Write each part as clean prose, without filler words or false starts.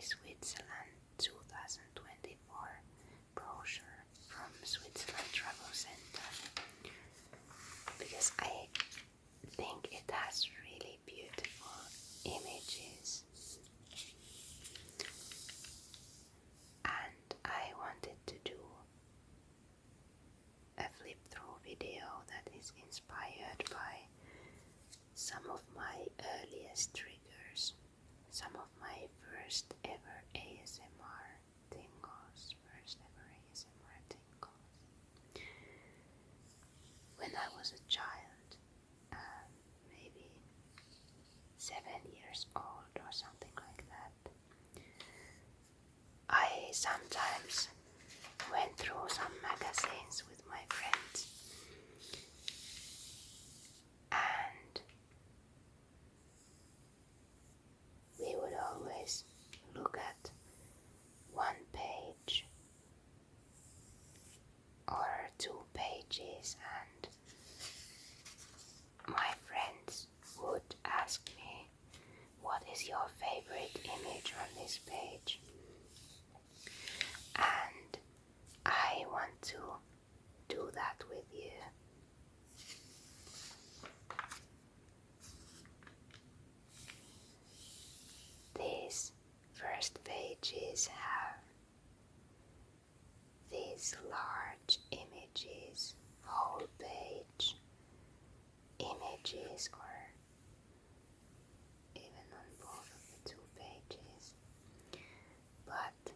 Switzerland 2024 brochure from Switzerland Travel Center because I think it has really beautiful images, and I wanted to do a flip through video that is inspired by some of my earliest triggers, some of my first ever ASMR tingles, when I was a child, maybe 7 years old or something like that. I sometimes went through some magazines with my friends, and we would always look at one page or 2 pages, and my friends would ask me, what is your favorite image on this page? And I want to do that with you. These first pages have these large images, whole page images, or even on both of the 2 pages. But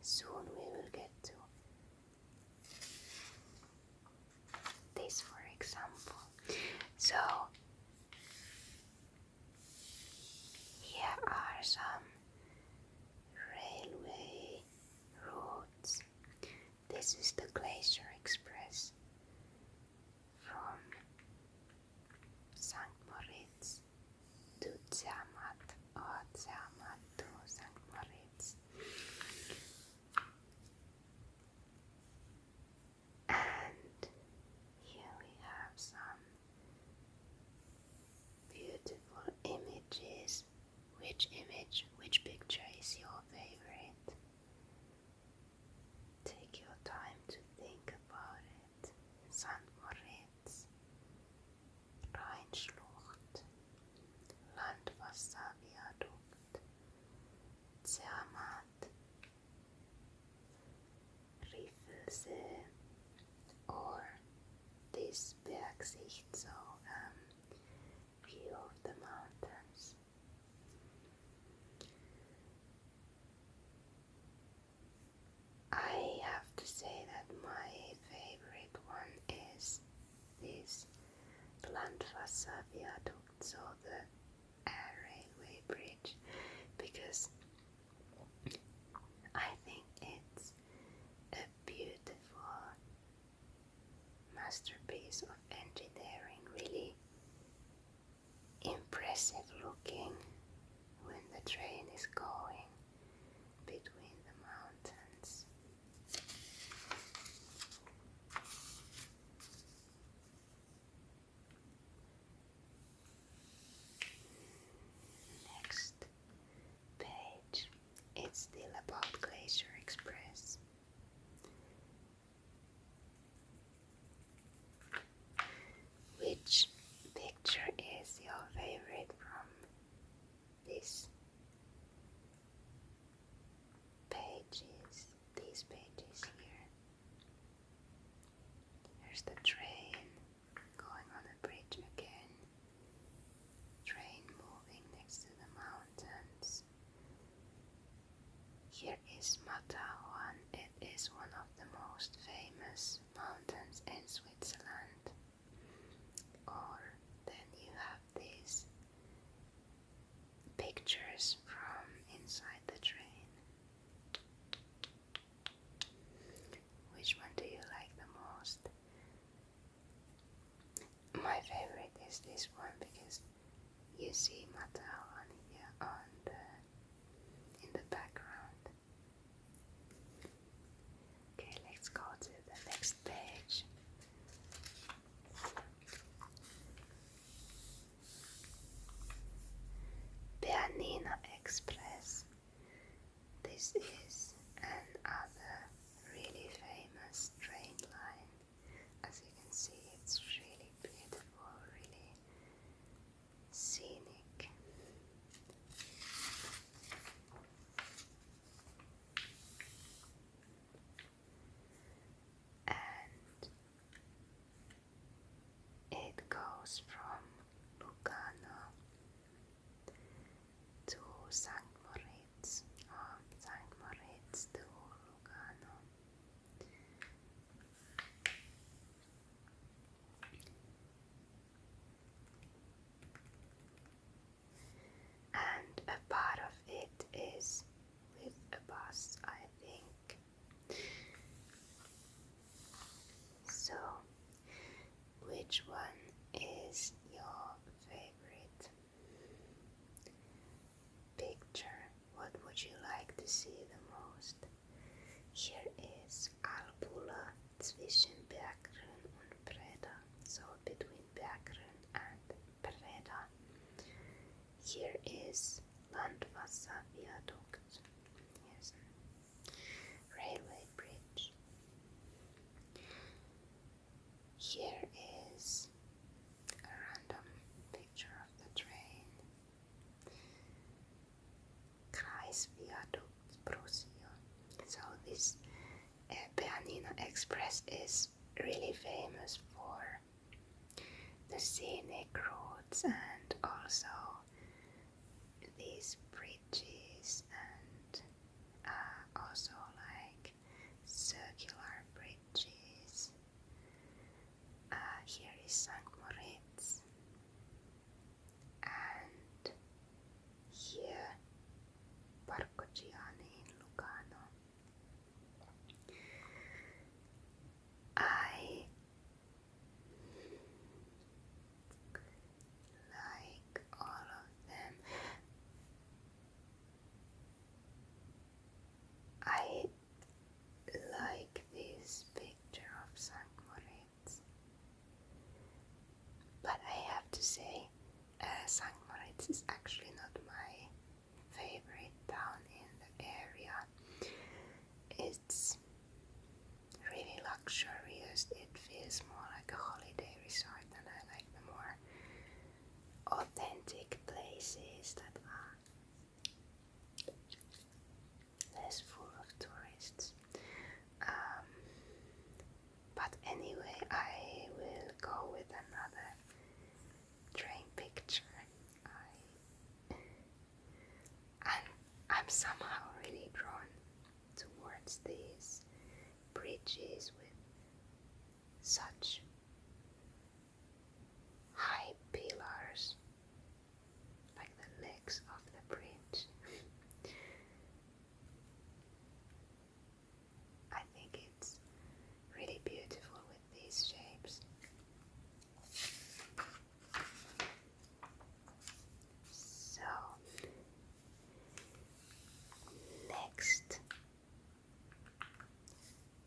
soon we will get to this, for example. So here are some railway routes. This is the Glacier Express from St. Moritz to Zermatt, or Zermatt to St. Moritz. And here we have some beautiful images. Which picture is your favorite? Take your time to think about it. St. Moritz, Rheinschlucht, Landwasserviadukt, Zermatt, Riffelsee, or this Bergsicht, so view of the mountains. I have to say that my favorite one is this Landwasserviadukt, so the air railway bridge, because I think it's a beautiful masterpiece of engineering, really impressive looking when the train is going between the mountains. Next page, it's still about Glacier Express. Which picture is your favorite from these pages here? There's the train going on the bridge again. Train moving next to the mountains. Here is Matterhorn. It is one of the most famous mountains in Switzerland. Or then you have these pictures from inside the train. Which one do you like the most? My favorite is this one because you see Matterhorn here in the background. Okay, let's go to the next page. Bernina Express. see the most. Here is Albula zwischen Berggrün und Breda, so between Berggrün and Breda. Here is Landwasserviadukt. Here's a railway bridge. Here is a random picture of the train. Kreisviadukt Brosio. So this Bernina Express is really famous for the scenic roads and also these bridges and also like circular bridges. Here is St. Moritz and here Parco Gianni in Lugano. I like all of them. I like this picture of St. Moritz, but I have to say St. Moritz is actually not my favorite town in the area. It's really luxurious. It feels more like a holiday resort, and I like the more authentic places that are less full of tourists. But anyway, I will go with another train picture. I'm somehow really drawn towards these bridges with such high pillars, like the legs of the bridge. I think it's really beautiful with these shapes. So, next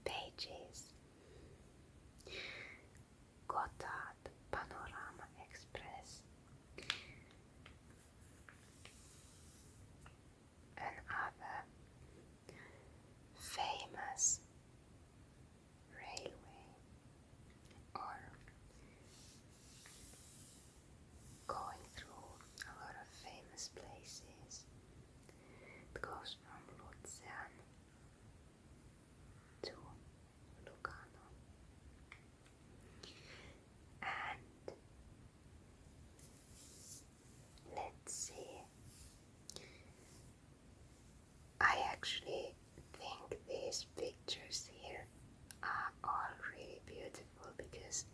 pages. Gotthard Panorama Express. Another famous railway, or going through a lot of famous places. It goes from Luzern to Lugano. And let's see. I actually think these pictures here are all really beautiful because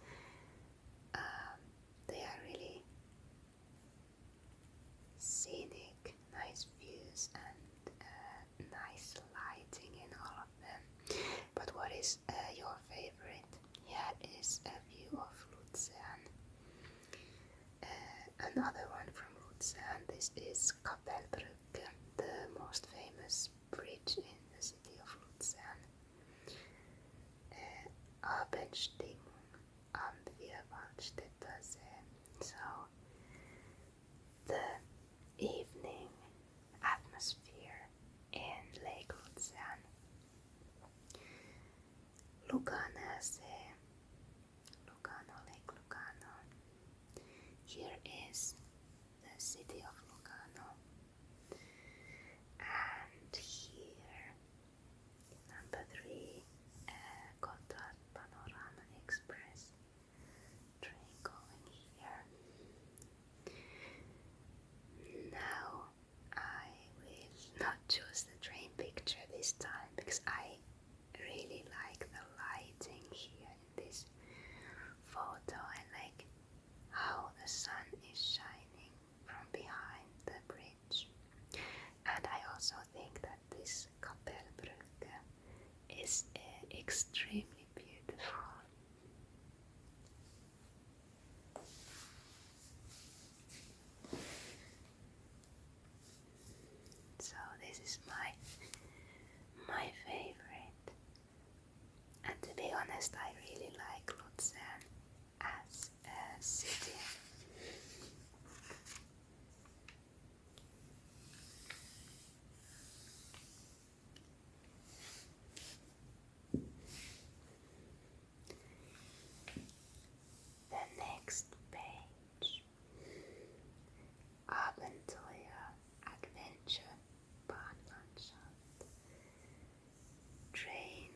they are really scenic, nice views and nice lighting in all of them. But what is your favorite? Here is a view of Luzern. Another one from Luzern. This is Kapellbrücke, the most famous bridge in the city of Luzern. Abendstimmung am Vierwaldstätter See. So the evening atmosphere in Lake Luzern. Lugano See, Lake Lugano. Here is the city of Lugano. And here, number 3, Gotthard Panorama Express. Train going here. honest, I really like Luzern as a city. The next page, Abenteuer, Adventure, Bahnlandschaft, Train.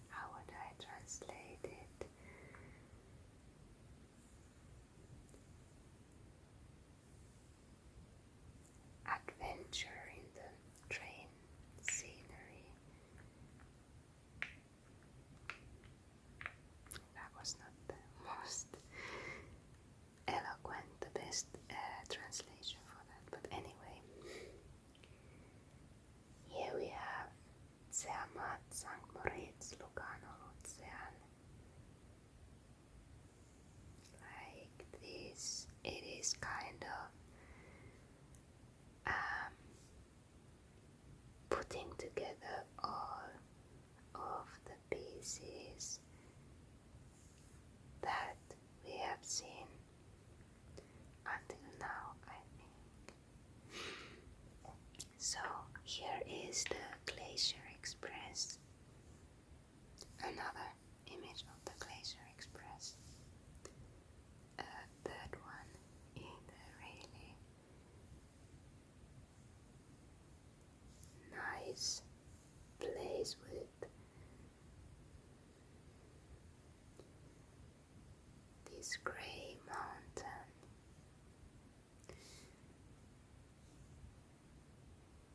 How would I translate it? Adventure in the train scenery. That was not the most eloquent, the best translation for that, but anyway. Here we have Zermatt, St. Moritz, Lugano, Luzern. Like this, it is kind of putting together all of the pieces that we have seen until now, I think. So here is the Glacier Express. Another image of the Glacier Express. A third one in a really nice place with this grey mountain.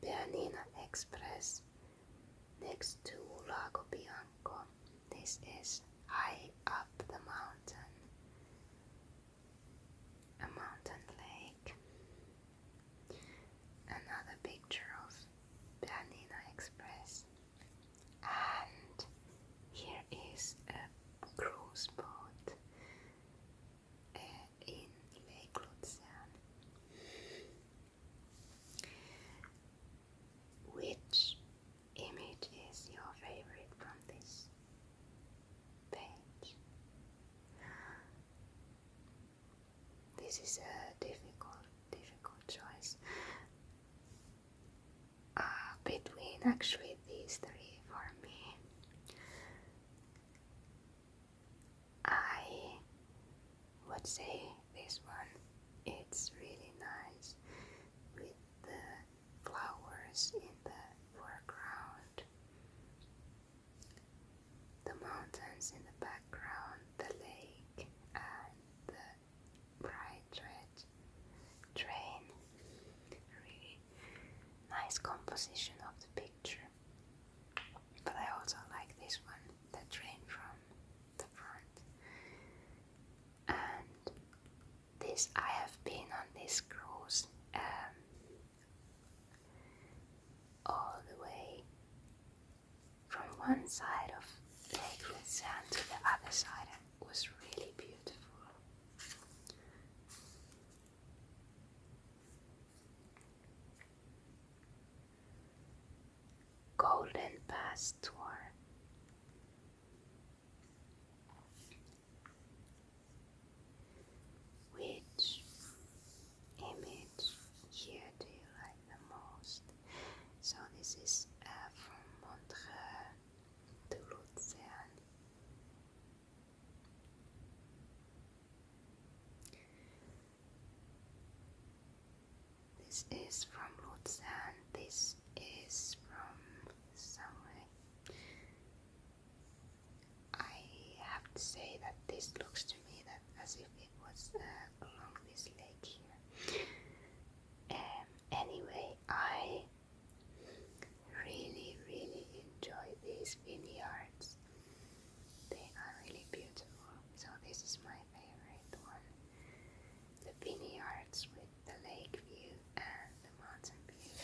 Bernina Express next to Lago Bianco. This is high up the mountain. A mountain lake. Another picture of Bernina Express. And here is a cruise boat in Lake Luzern. Which image is your favorite from this page? This is a difficult choice between actually these three for me. I would say this one. It's really nice with the flowers in the foreground, the mountains in the background, the lake, and the bright red train. Really nice composition of the picture. But I also like this one, the train from the front. And this, I have been on this cruise all the way from one side of Lake Luzern to the other side. It was really beautiful. Golden Pass Tour. Which image here do you like the most? So this is from Montreux to Luzern. This is from Luzern. This is from somewhere. I have to say that this looks to me that as if it was along this lake here. Anyway, I really enjoy these vineyards. They are really beautiful. So this is my favorite one. The vineyards with the lake view and the mountain view.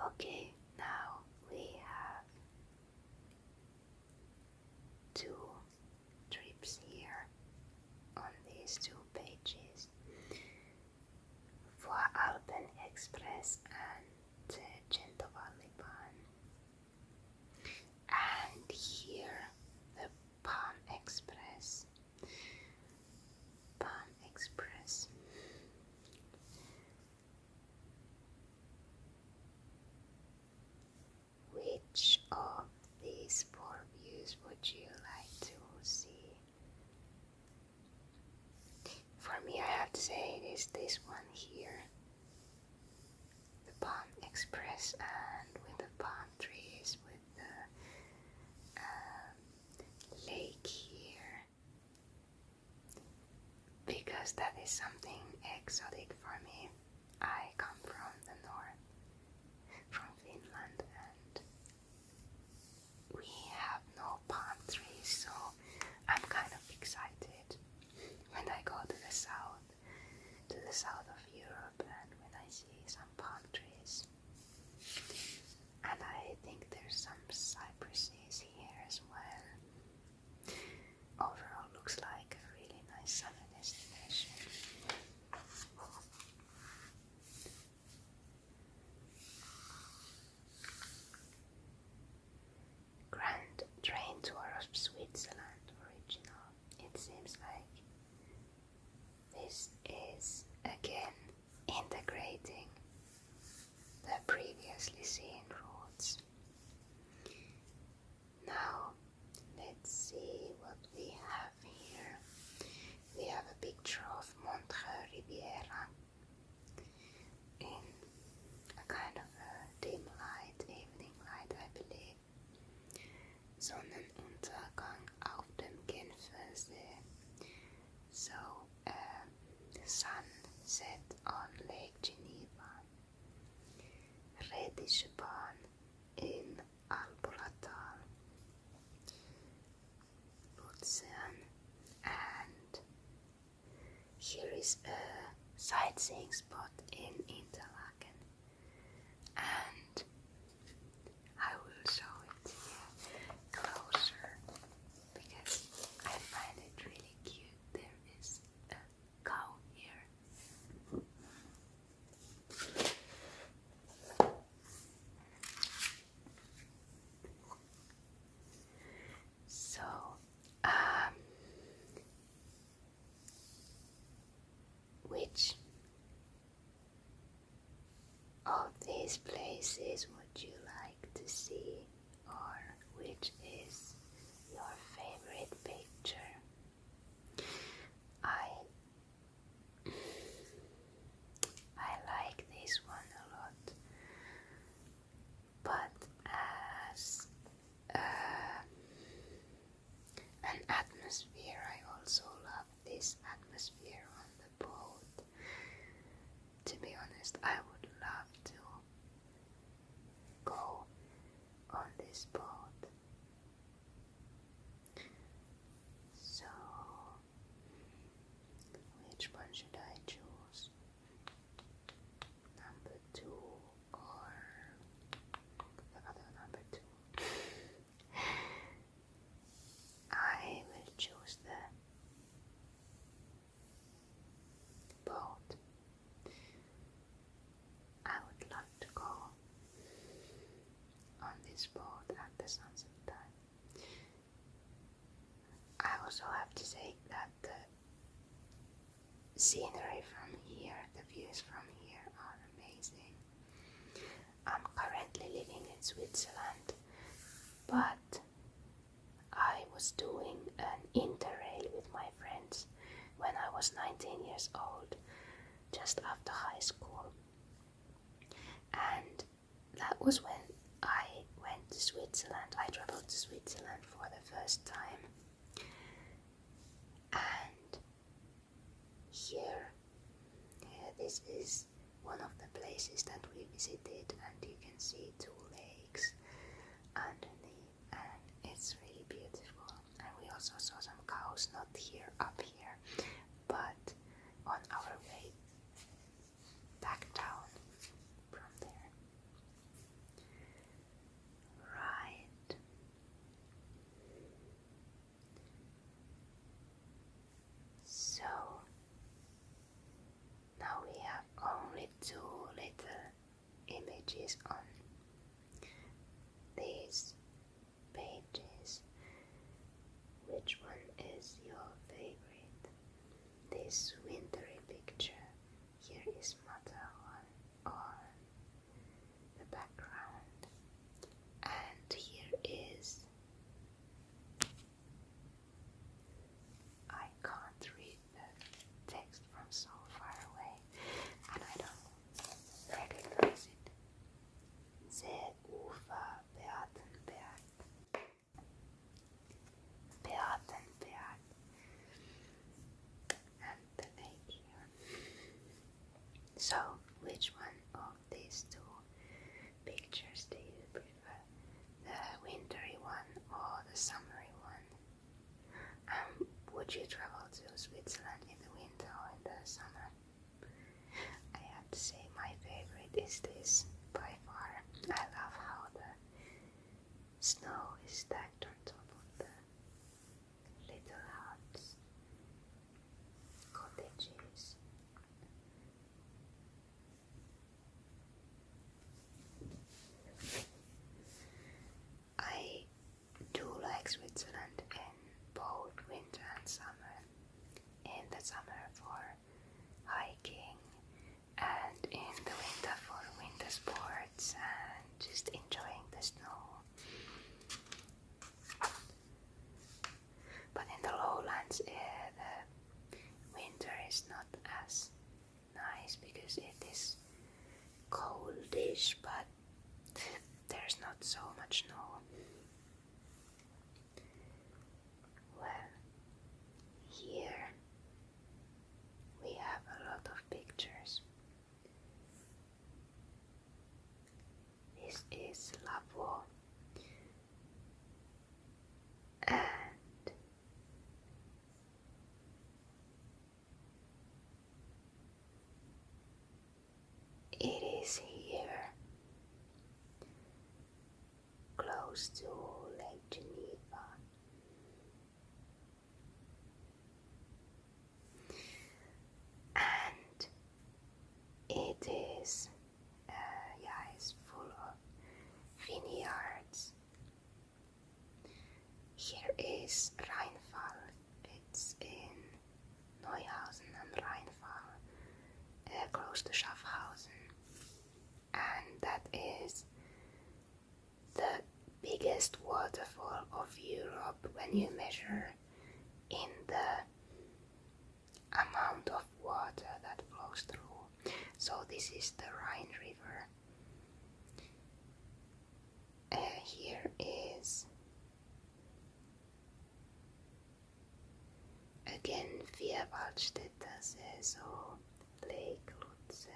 Okay, now we have Express and Gentovallipan. And here the Palm Express. Palm Express. Which of these 4 views would you like to see? For me, I have to say it is this one here, the Palm Express, and with the palm trees, with the lake here, because that is something exotic for me. I come from the north, from Finland, and we have no palm trees, so I'm kind of excited when I go to the south of Europe, and when I see some palm trees. And I think there's some cypresses here as well. Overall, looks like a really nice summer destination. Grand Train Tour of Switzerland original. It seems like this is again integrating the previously seen routes. Now let's see what we have here. We have a picture of Montreux Riviera in a kind of a dim light, evening light, I believe. Sonnenuntergang auf dem Genfersee. So, sunset on Lake Geneva. Rätische Bahn in Albulatal, Luzern, and here is a sightseeing spot in Interlaken, and I will show it to you closer because I find it really cute. There is a cow here. So, which of these places would you like to see, or which is your favorite picture? I like this one a lot, but as an atmosphere, I also love this atmosphere on the boat. To be honest, I would love to go on this boat. So, which one should I choose? Number 2 or the other number 2? I will choose the boat. I would love to go on this boat at the sunset time. I also have to say that the scenery from here, the views from here are amazing. I'm currently living in Switzerland, but I was doing an interrail with my friends when I was 19 years old, just after high school. And that was when I went to Switzerland. I traveled to Switzerland for the first time. And here, this is one of the places that we visited, and you can see 2 lakes underneath, and it's really beautiful. And we also saw some cows, not here, up here, but on our way back down from there. Right. So now we have only 2 little images on these pages. Which one is your favorite? This wintry picture. Here is Matterhorn on the background, and here is, I can't read the text from so far away and I don't recognize it. Seeufer Beatenberg. Beatenberg. And the lake here. So, which one of these two pictures do you prefer? The wintry one or the summery one? Would you travel to Switzerland in the winter or in the summer? I have to say my favorite is this by far. I love how the snow is stacked on top of the little huts, cottages. I do like Switzerland in both winter and summer. In the summer for hiking, and in the winter for winter sports and just enjoying the snow. But in the lowlands, the winter is not as nice because it is coldish, but there's not so much snow. Well, here we have a lot of pictures. This is Lavo, and it is here, close to Lake Geneva. And it is, it's full of vineyards. Here is Rheinfall. It's in Neuhausen and Rheinfall, close to Schaffhausen. And that is the biggest waterfall of Europe when you measure in the amount of water that flows through. So this is the Rhine River. Here is again Vierwaldstätter See, so Lake Luzern.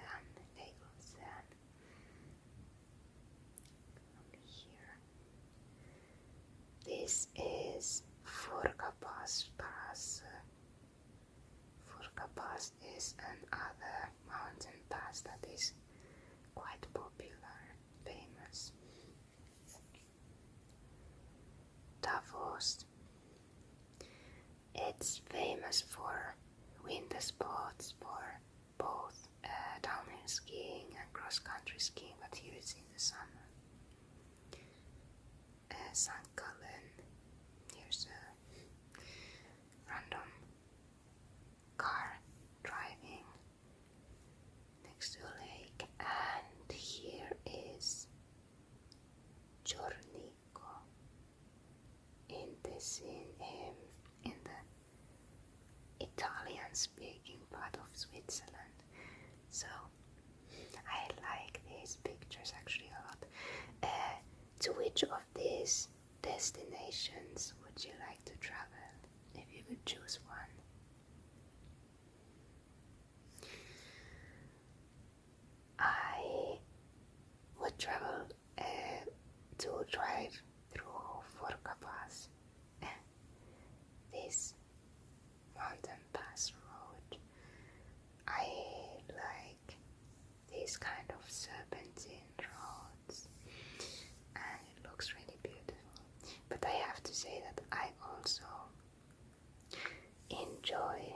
Here. This is Furka-Pass. Furka-Pass is another mountain pass that is quite popular, famous. Davos. It's famous for winter sports, for both downhill skiing and cross-country skiing, but here it's in the summer. St. Gallen. Here's a random car driving next to a lake, and here is Giornico in in the Italian-speaking part of Switzerland. So I like these pictures actually a lot. To which of these destinations would you like to travel if you could choose one? I would travel to drive through Furka Pass, this mountain pass road. I like these kind of serpentine roads, and it looks really beautiful. But I have to say that I also enjoy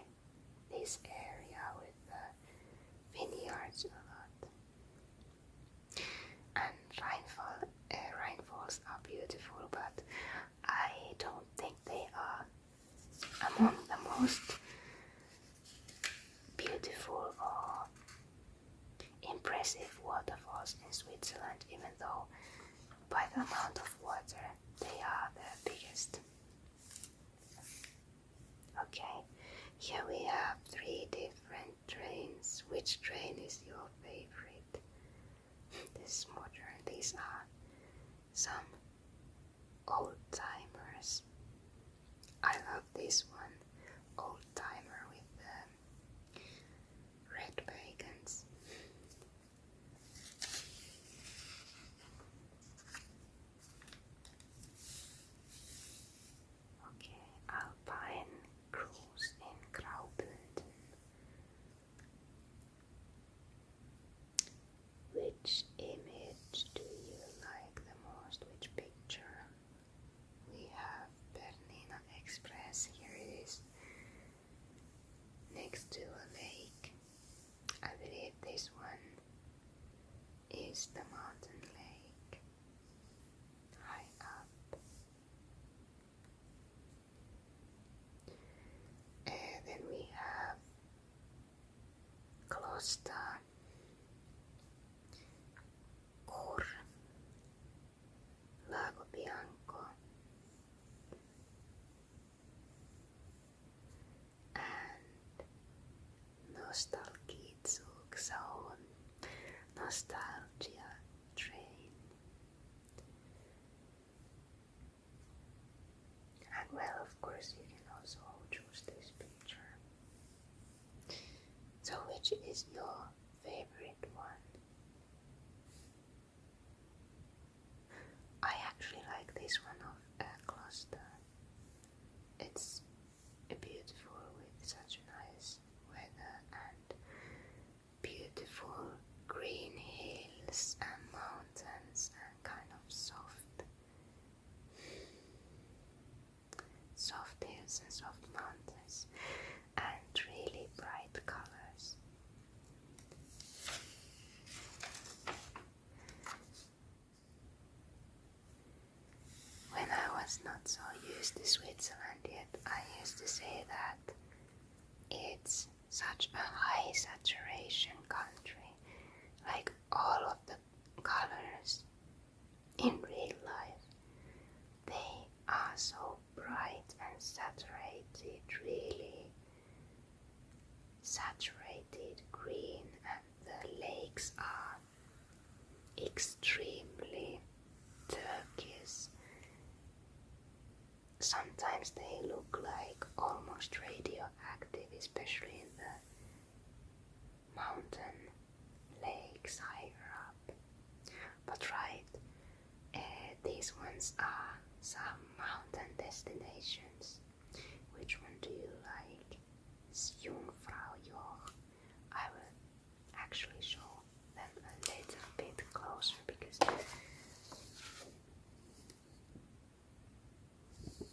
this area with the vineyards a lot. most beautiful or impressive waterfalls in Switzerland, even though by the amount of water they are the biggest. Okay, here we have 3 different trains. Which train is your favorite? This is modern. These are some old timers. I love this one, old timer with the red bacons. Okay, Alpine cruise in Graubünden. Which image do you like the most? Which picture? We have Bernina Express. Here it is, next to a lake. I believe this one is the mountain lake, high up. And then we have Kloster Kor, Lago Bianco, and Nostalgiezug, so nostalgia train. And well, of course, you can also choose this picture. So which is your favorite one? I actually like this one of Cluster. It's beautiful with such nice weather and beautiful green hills and mountains and kind of soft hills and soft mountains and really bright colors. When I was not so used to Switzerland yet, I used to say that it's such a high saturation country. Like all of the colors in real life, they are so bright and saturated, really saturated green, and the lakes are extremely turquoise. Sometimes they look like almost radioactive, especially in the mountain lakes higher up. But right, these ones are some mountain destinations. Which one do you like? Jungfraujoch. I will actually show them a little bit closer because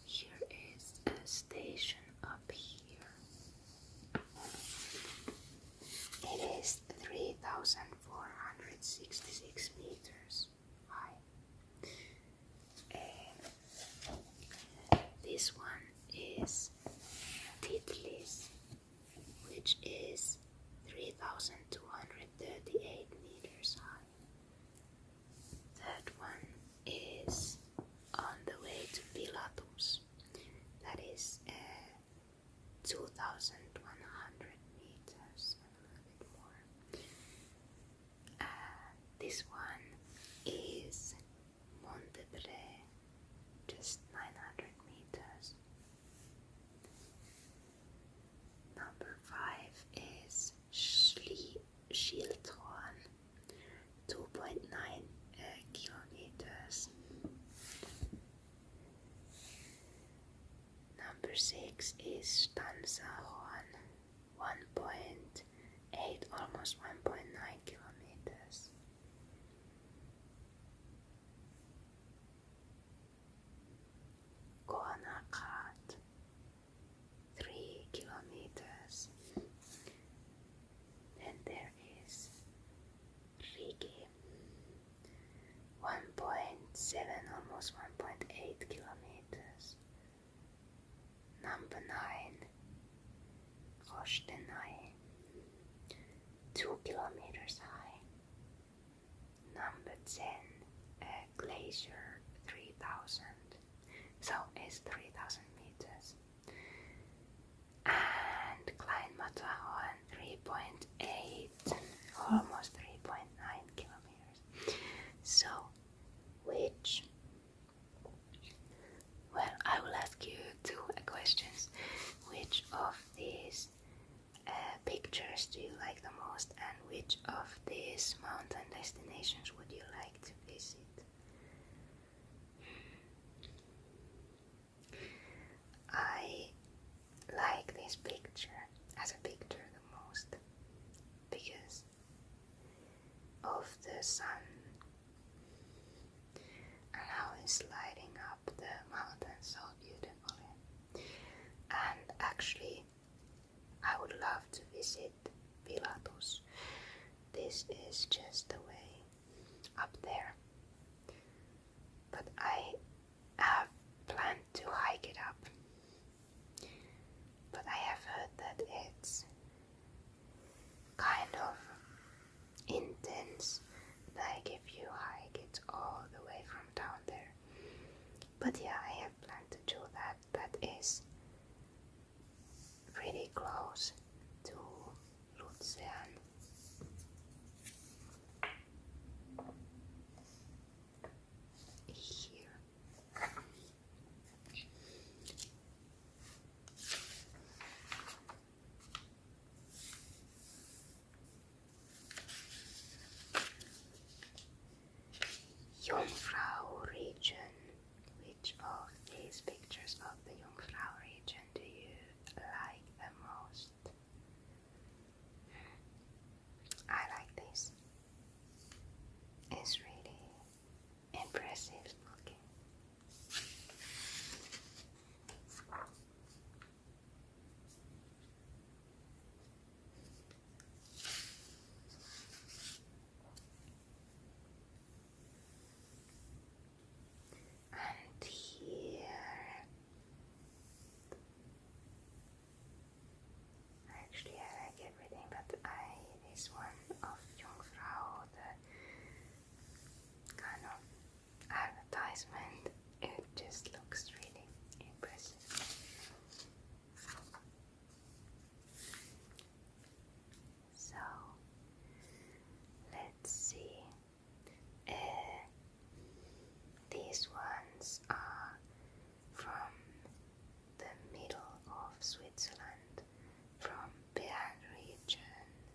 here is a station up here. It is 3,466 meters high. This one is Titlis, which is 3,238 meters high. That one is on the way to Pilatus. That is 2,100 meters and a little bit more. This one is Montebre, just 900 meters. Number 5 is Schildhorn, 2.9 kilometers. Number 6 is Stanzahorn, 1.8, almost 1.9 kilometers. Koanakat, 3 kilometers. Then there is Rigi, 1.7, almost 1.8 kilometers. Number 9 Kostenai, 2 kilometers high. Number 10, Glacier 3000, so it's 3000 meters. And Klein Matterhorn 3.8, almost 3.9 kilometers. So, which, well, I will ask you 2 questions. Which of these pictures do you like the most, and which of these mountain destinations would you like to visit? I like this picture as a picture the most because of the sun and how it's lighting up the mountain so beautifully. And actually, I would love to visit Pilatus. This is just the way up there. But I have planned to hike it up. But I have heard that it's kind of intense, like if you hike it all the way from down there. But yeah, I have planned to do that. That is pretty close to Luzern. Here. Jungfrau region. Which of these pictures of the Jungfrau region do you like the most? I like this. It's really impressive looking. And here, actually I like everything, but this one of Jungfrau, the kind of advertisement, it just looks really impressive. So, let's see. These ones are from the middle of Switzerland, from Bern region,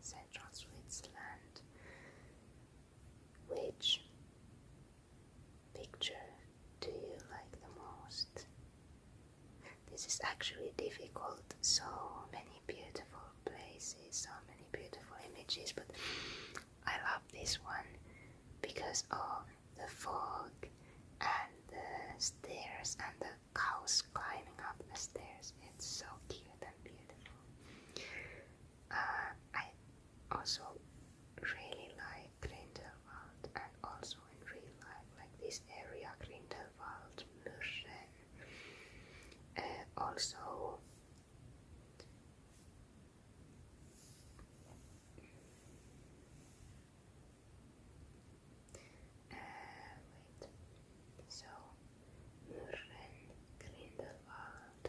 central Switzerland. Which picture do you like the most? This is actually difficult. So many beautiful places, so many beautiful images, but I love this one because of the fog and the stairs and the cows climbing up the stairs. It's so cute and beautiful. I also really like Grindelwald, and also in real life, like this area, Grindelwald, Mürren. Also, so Mürren, Grindelwald,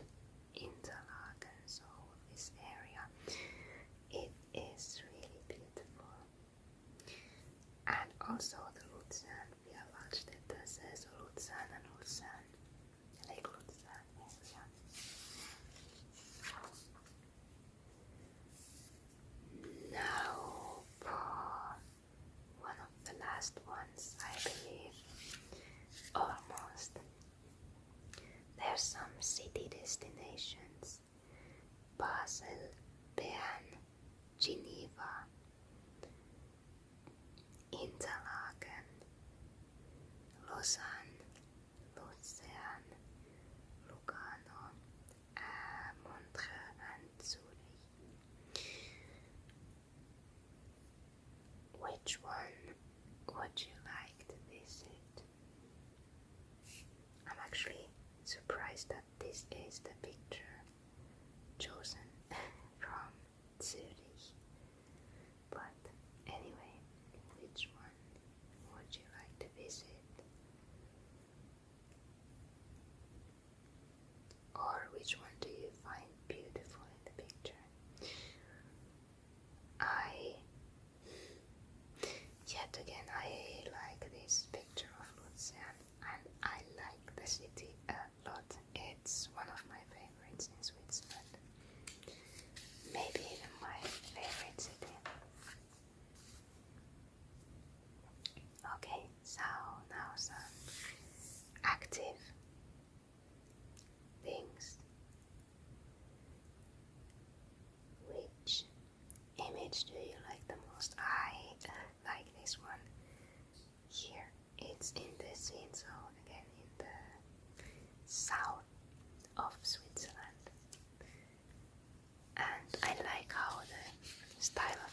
Interlaken, so this area, it is really beautiful. And also the Luzern, Vierwaldstätte, so Luzern and Luzern, Lake Luzern area. Now for one of the last ones, I believe, almost. There's some city destinations: Basel, Bern, Geneva, Interlaken, Lausanne, Luzern, Lugano, Montreux and Zurich. Which one would you like to visit? I'm actually surprised that this is the picture chosen from style of